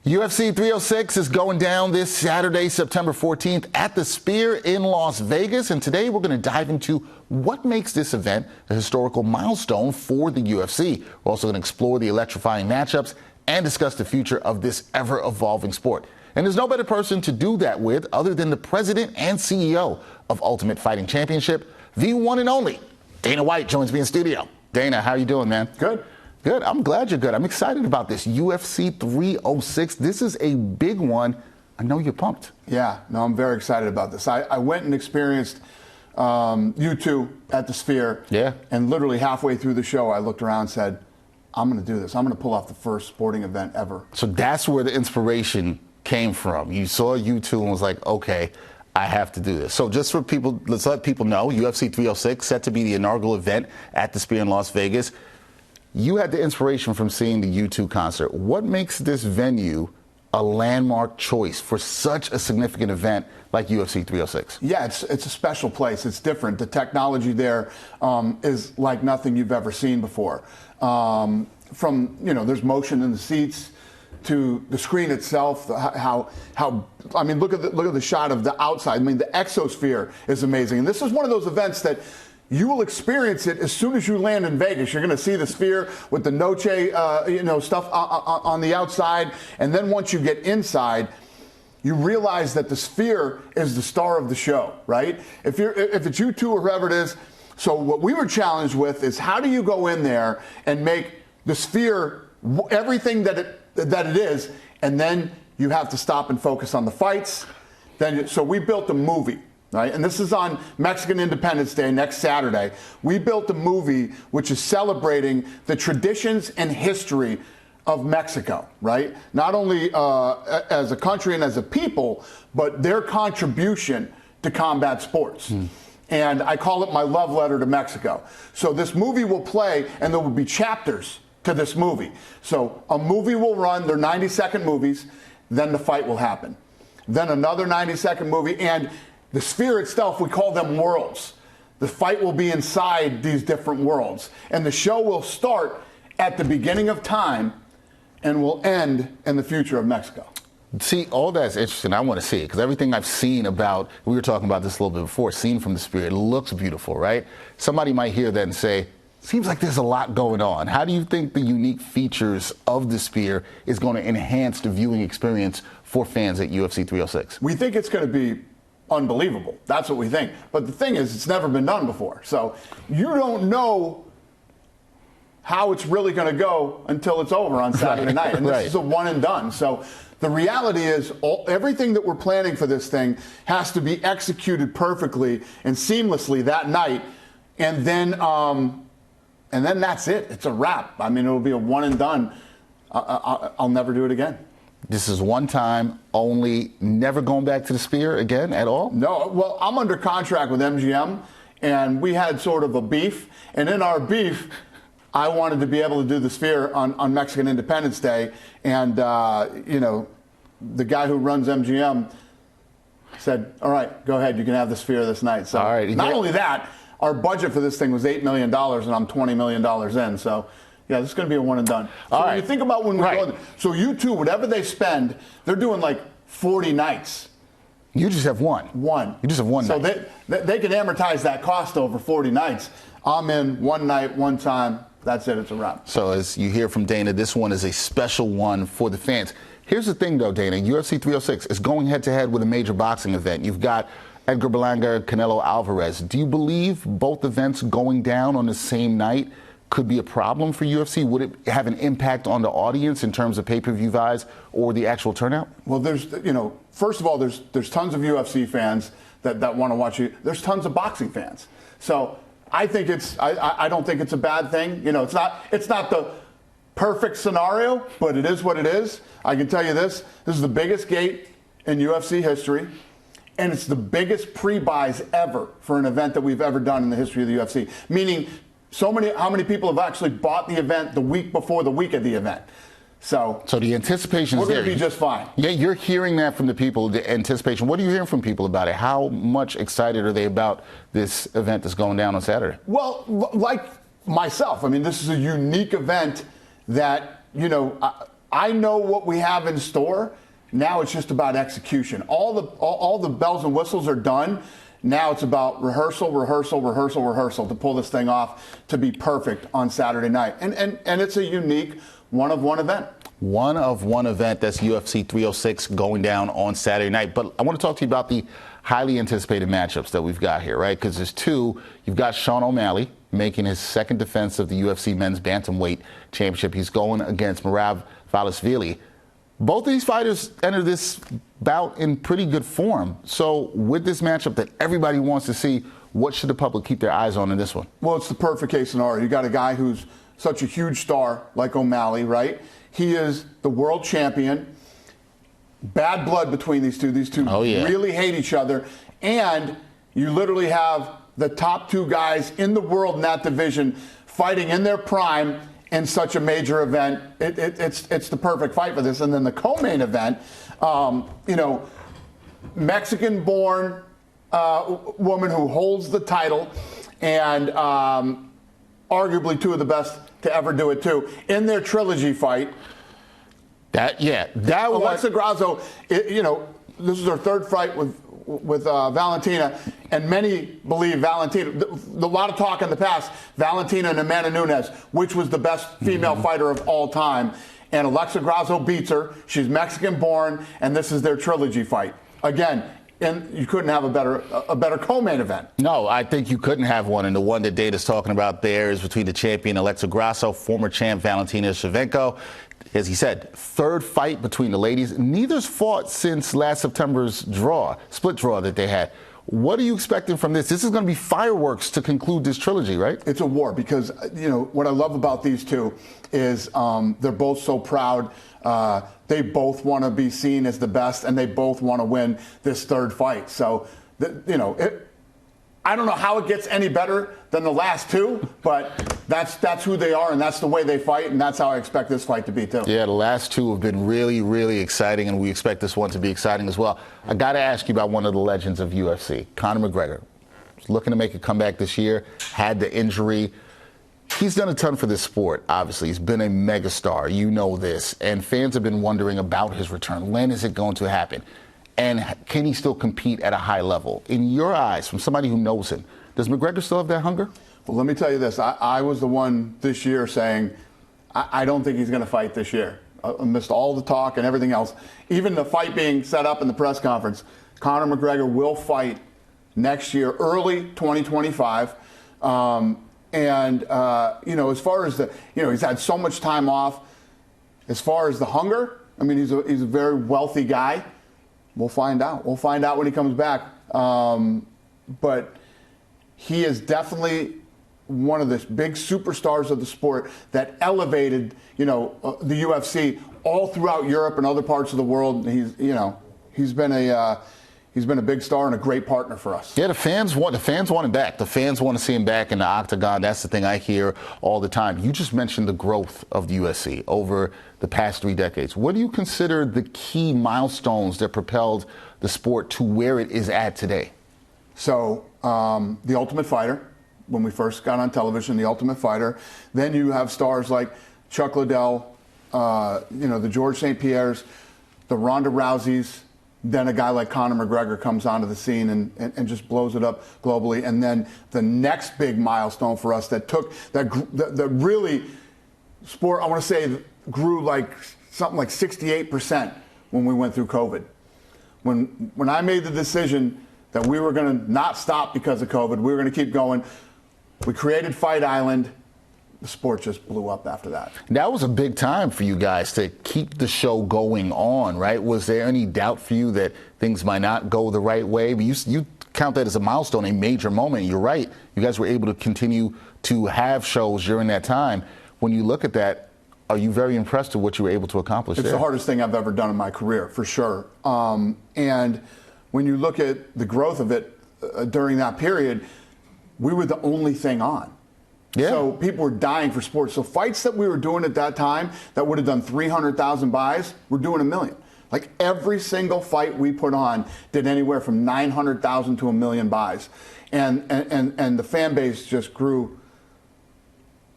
UFC 306 is going down this Saturday, September 14th at the Sphere in Las Vegas. And today we're going to dive into what makes this event a historical milestone for the UFC. We're also going to explore the electrifying matchups and discuss the future of this ever-evolving sport. And there's no better person to do that with other than the president and CEO of Ultimate Fighting Championship, the one and only Dana White joins me in studio. Dana, how you doing, man? Good. Good. I'm glad you're good. I'm excited about this UFC 306. This is a big one. I know you're pumped. Yeah, no, I'm very excited about this. I went and experienced you two at the Sphere. Yeah. And literally halfway through the show, I looked around and said, I'm going to do this. I'm going to pull off the first sporting event ever. So that's where the inspiration came from. You saw you two and was like, okay, I have to do this. So just for people, let's let people know, UFC 306 set to be the inaugural event at the Sphere in Las Vegas. You had the inspiration from seeing the U2 concert. What makes this venue a landmark choice for such a significant event like UFC 306? Yeah, it's a special place. It's different. The technology there is like nothing you've ever seen before. There's motion in the seats to the screen itself. I mean, look at the shot of the outside. I mean, the exosphere is amazing. And this is one of those events that you will experience it as soon as you land in Vegas. You're going to see the Sphere with the Noche, stuff on the outside. And then once you get inside, you realize that the Sphere is the star of the show, right? If it's you two or whoever it is. So what we were challenged with is how do you go in there and make the Sphere everything that it is, and then you have to stop and focus on the fights. So we built a movie. Right? And this is on Mexican Independence Day next Saturday. We built a movie which is celebrating the traditions and history of Mexico, right? Not only as a country and as a people, but their contribution to combat sports. And I call it my love letter to Mexico. So this movie will play, and there will be chapters to this movie. So a movie will run, they're 90-second movies, then the fight will happen. Then another 90-second movie, and the Sphere itself, we call them worlds. The fight will be inside these different worlds. And the show will start at the beginning of time and will end in the future of Mexico. See, all that's interesting. I want to see it because everything I've seen about, we were talking about this a little bit before, seen from the Sphere, it looks beautiful, right? Somebody might hear that and say, seems like there's a lot going on. How do you think the unique features of the Sphere is going to enhance the viewing experience for fans at UFC 306? We think it's going to be unbelievable. That's what we think. But the thing is, it's never been done before. So you don't know how it's really going to go until it's over on Saturday night. And this is a one and done. So the reality is everything that we're planning for this thing has to be executed perfectly and seamlessly that night. And then that's it. It's a wrap. I mean, it'll be a one and done. I'll never do it again. This is one time only, never going back to the Sphere again at all? No. Well, I'm under contract with MGM, and we had sort of a beef. And in our beef, I wanted to be able to do the Sphere on Mexican Independence Day. And, the guy who runs MGM said, all right, go ahead. You can have the Sphere this night. So all right. Not only that, our budget for this thing was $8 million, and I'm $20 million in. So yeah, this is going to be a one and done. So when you think about when we go, so you two, whatever they spend, they're doing like 40 nights. You just have one. One. You just have one night. So they can amortize that cost over 40 nights. I'm in one night, one time. That's it. It's a wrap. So as you hear from Dana, this one is a special one for the fans. Here's the thing, though, Dana. UFC 306 is going head-to-head with a major boxing event. You've got Alvarez-Berlanga, Canelo Alvarez. Do you believe both events going down on the same night could be a problem for UFC? Would it have an impact on the audience in terms of pay-per-view buys or the actual turnout? Well, first of all, there's tons of UFC fans that want to watch you. There's tons of boxing fans. So I think I don't think it's a bad thing. It's not the perfect scenario, but it is what it is. I can tell you this is the biggest gate in UFC history. And it's the biggest pre-buys ever for an event that we've ever done in the history of the UFC. Meaning, how many people have actually bought the event the week before the week of the event? So the anticipation is there. We're going to be just fine. Yeah, you're hearing that from the people, the anticipation. What are you hearing from people about it? How much excited are they about this event that's going down on Saturday? Well, like myself, I mean, this is a unique event that, I know what we have in store. Now it's just about execution. All the bells and whistles are done. Now it's about rehearsal to pull this thing off to be perfect on Saturday night. And it's a unique one-of-one event. One-of-one event, that's UFC 306 going down on Saturday night. But I want to talk to you about the highly anticipated matchups that we've got here, right? Because there's two. You've got Sean O'Malley making his second defense of the UFC Men's Bantamweight Championship. He's going against Merab Dvalishvili. Both of these fighters enter this bout in pretty good form. So with this matchup that everybody wants to see, what should the public keep their eyes on in this one? Well, it's the perfect case scenario. You got a guy who's such a huge star like O'Malley, right? He is the world champion. Bad blood between these two. These two really hate each other. And you literally have the top two guys in the world in that division fighting in their prime in such a major event. It's the perfect fight for this. And then the co-main event, Mexican-born woman who holds the title and arguably two of the best to ever do it too, in their trilogy fight. Alexa Grasso, this is her third fight with Valentina, and many believe Valentina, a lot of talk in the past, Valentina and Amanda Nunes, which was the best female fighter of all time. And Alexa Grasso beats her. She's Mexican-born, and this is their trilogy fight. Again, and you couldn't have a better co-main event. No, I think you couldn't have one. And the one that Data's talking about there is between the champion Alexa Grasso, former champ Valentina Shevchenko. As he said, third fight between the ladies. Neither's fought since last September's split draw that they had. What are you expecting from this? This is going to be fireworks to conclude this trilogy, right? It's a war because, what I love about these two is they're both so proud. They both want to be seen as the best, and they both want to win this third fight. So, I don't know how it gets any better than the last two, but that's who they are, and that's the way they fight, and that's how I expect this fight to be, too. Yeah, the last two have been really, really exciting, and we expect this one to be exciting as well. I got to ask you about one of the legends of UFC, Conor McGregor. He's looking to make a comeback this year, had the injury. He's done a ton for this sport, obviously. He's been a megastar. You know this. And fans have been wondering about his return. When is it going to happen? And can he still compete at a high level? In your eyes, from somebody who knows him, does McGregor still have that hunger? Well, let me tell you this. I was the one this year saying, I don't think he's going to fight this year. Amidst all the talk and everything else, even the fight being set up in the press conference, Conor McGregor will fight next year, early 2025. As far as he's had so much time off. As far as the hunger, I mean, he's a very wealthy guy. We'll find out. We'll find out when he comes back. But he is definitely one of the big superstars of the sport that elevated, the UFC all throughout Europe and other parts of the world. He's been a big star and a great partner for us. Yeah, the fans want him back. The fans want to see him back in the octagon. That's the thing I hear all the time. You just mentioned the growth of the UFC over the past 3 decades. What do you consider the key milestones that propelled the sport to where it is at today? So, The Ultimate Fighter, when we first got on television, The Ultimate Fighter. Then you have stars like Chuck Liddell, the George St. Pierre's, the Ronda Rouseys. Then a guy like Conor McGregor comes onto the scene and just blows it up globally. And then the next big milestone for us that really sport, I want to say, grew like something like 68% when we went through COVID. When I made the decision that we were going to not stop because of COVID, we were going to keep going, we created Fight Island. The sport just blew up after that. That was a big time for you guys to keep the show going on, right? Was there any doubt for you that things might not go the right way? But you count that as a milestone, a major moment. You're right. You guys were able to continue to have shows during that time. When you look at that, are you very impressed with what you were able to accomplish It's there? the hardest thing I've ever done in my career, for sure. And when you look at the growth of it during that period, we were the only thing on. Yeah. So people were dying for sports. So fights that we were doing at that time that would have done 300,000 buys, we're doing 1 million. Like every single fight we put on did anywhere from 900,000 to 1 million buys. And the fan base just grew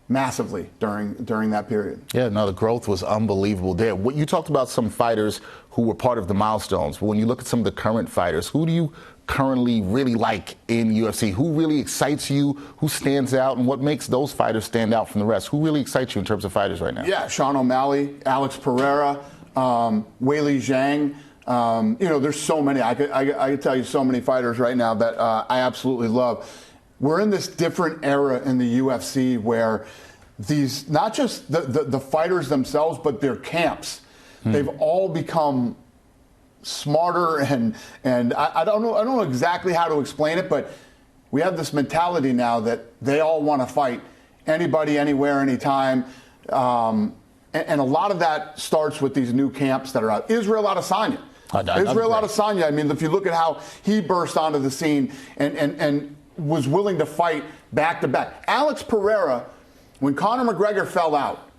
massively during that period. Yeah, no, the growth was unbelievable there. What you talked about, some fighters who were part of the milestones. But when you look at some of the current fighters, who do you currently really like in UFC? Who really excites you? Who stands out? And what makes those fighters stand out from the rest? Who really excites you in terms of fighters right now? Yeah, Sean O'Malley, Alex Pereira, Weili Zhang. There's so many. I could tell you so many fighters right now that I absolutely love. We're in this different era in the UFC where these, not just the fighters themselves, but their camps, they've all become smarter and I don't know exactly how to explain it, but we have this mentality now that they all want to fight anybody, anywhere, anytime. And a lot of that starts with these new camps that are out. Israel Adesanya. Israel Adesanya, I mean, if you look at how he burst onto the scene and was willing to fight back-to-back. Alex Pereira, when Conor McGregor fell out,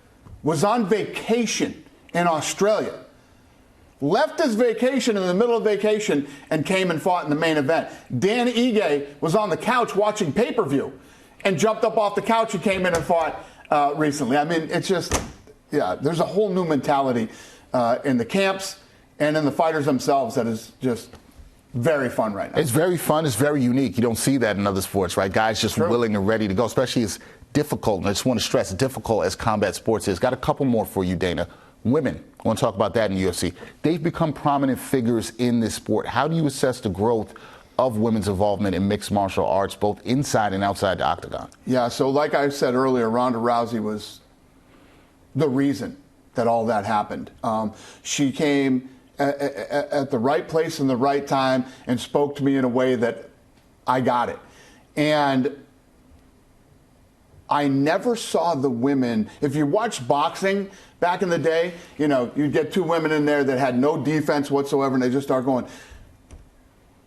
was on vacation in Australia. Left his vacation in the middle of vacation and came and fought in the main event. Dan Ige was on the couch watching pay-per-view and jumped up off the couch and came in and fought recently. I mean, it's just, yeah, there's a whole new mentality in the camps and in the fighters themselves that is just very fun right now. It's very fun. It's very unique. You don't see that in other sports, right? Guys just willing and ready to go, especially as difficult, and I just want to stress, difficult as combat sports is. Got a couple more for you, Dana. Women, I want to talk about that in UFC. They've become prominent figures in this sport. How do you assess the growth of women's involvement in mixed martial arts, both inside and outside the octagon? Yeah, so like I said earlier, Ronda Rousey was the reason that all that happened. She came at the right place in the right time and spoke to me in a way that I got it. And I never saw the women. If you watched boxing back in the day, you'd get two women in there that had no defense whatsoever and they just start going.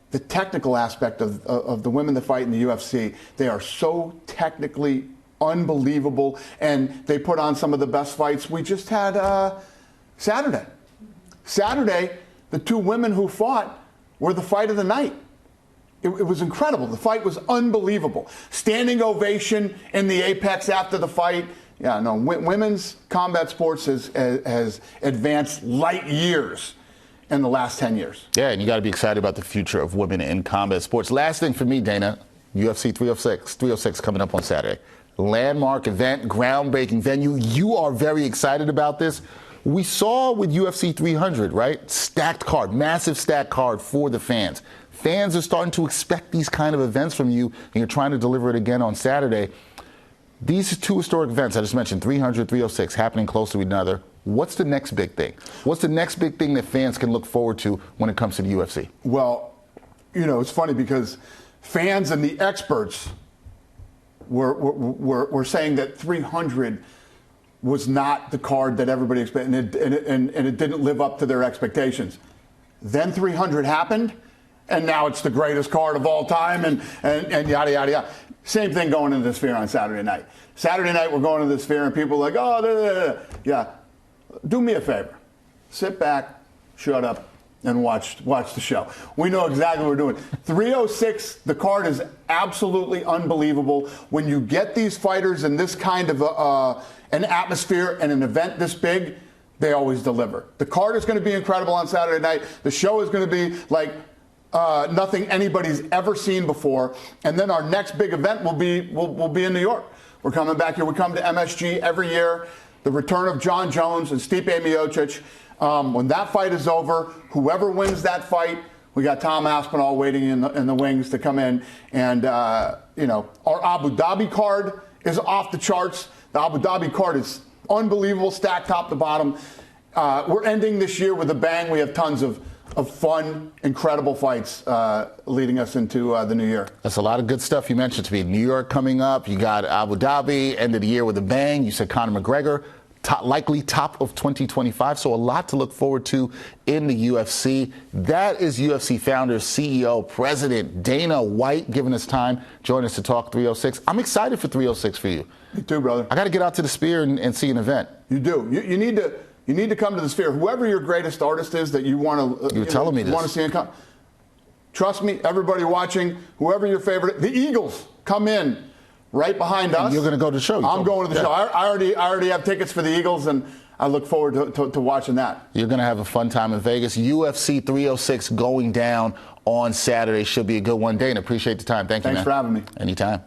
The technical aspect of the women that fight in the UFC, they are so technically unbelievable, and they put on some of the best fights. We just had Saturday. Saturday, the two women who fought were the fight of the night. It was incredible. The fight was unbelievable. Standing ovation in the apex after the fight. Yeah, no, women's combat sports has advanced light years in the last 10 years. Yeah, and you got to be excited about the future of women in combat sports. Last thing for me, Dana, UFC 306 coming up on Saturday. Landmark event, groundbreaking venue. You are very excited about this. We saw with UFC 300, right? Stacked card, massive stacked card for the fans. Fans are starting to expect these kind of events from you, and you're trying to deliver it again on Saturday. These two historic events I just mentioned, 300, 306, happening close to one another. What's the next big thing? What's the next big thing that fans can look forward to when it comes to the UFC? Well, it's funny because fans and the experts were saying that 300 was not the card that everybody expected, and it didn't live up to their expectations. Then 300 happened, and now it's the greatest card of all time, and yada, yada, yada. Same thing going into the Sphere on Saturday night. Saturday night, we're going to the Sphere, and people are like, oh, da, da, da. Yeah. Do me a favor. Sit back, shut up, and watch the show. We know exactly what we're doing. 306, the card is absolutely unbelievable. When you get these fighters in this kind of an atmosphere and an event this big, they always deliver. The card is going to be incredible on Saturday night. The show is going to be like nothing anybody's ever seen before. And then our next big event will be in New York. We're coming back here. We come to MSG every year. The return of John Jones and Stipe Miocic. When that fight is over, whoever wins that fight, we got Tom Aspinall waiting in the wings to come in. And, our Abu Dhabi card is off the charts. The Abu Dhabi card is unbelievable, stacked top to bottom. We're ending this year with a bang. We have tons of fun, incredible fights leading us into the new year. That's a lot of good stuff you mentioned to me. New York coming up. You got Abu Dhabi, end of the year with a bang. You said Conor McGregor, likely top of 2025. So a lot to look forward to in the UFC. That is UFC founder, CEO, president Dana White giving us time, joining us to talk 306. I'm excited for 306 for you. Me too, brother. I got to get out to the Sphere and see an event. You do. You need to come to the Sphere. Whoever your greatest artist is that you want to, you were telling me this. Want to see him come. Trust me, everybody watching, whoever your favorite, the Eagles come in right behind us. You're going to go to the show. I'm going to the show. I already have tickets for the Eagles, and I look forward to watching that. You're going to have a fun time in Vegas. UFC 306 going down on Saturday. Should be a good one day, and appreciate the time. Thank you, man. Thanks for having me. Anytime.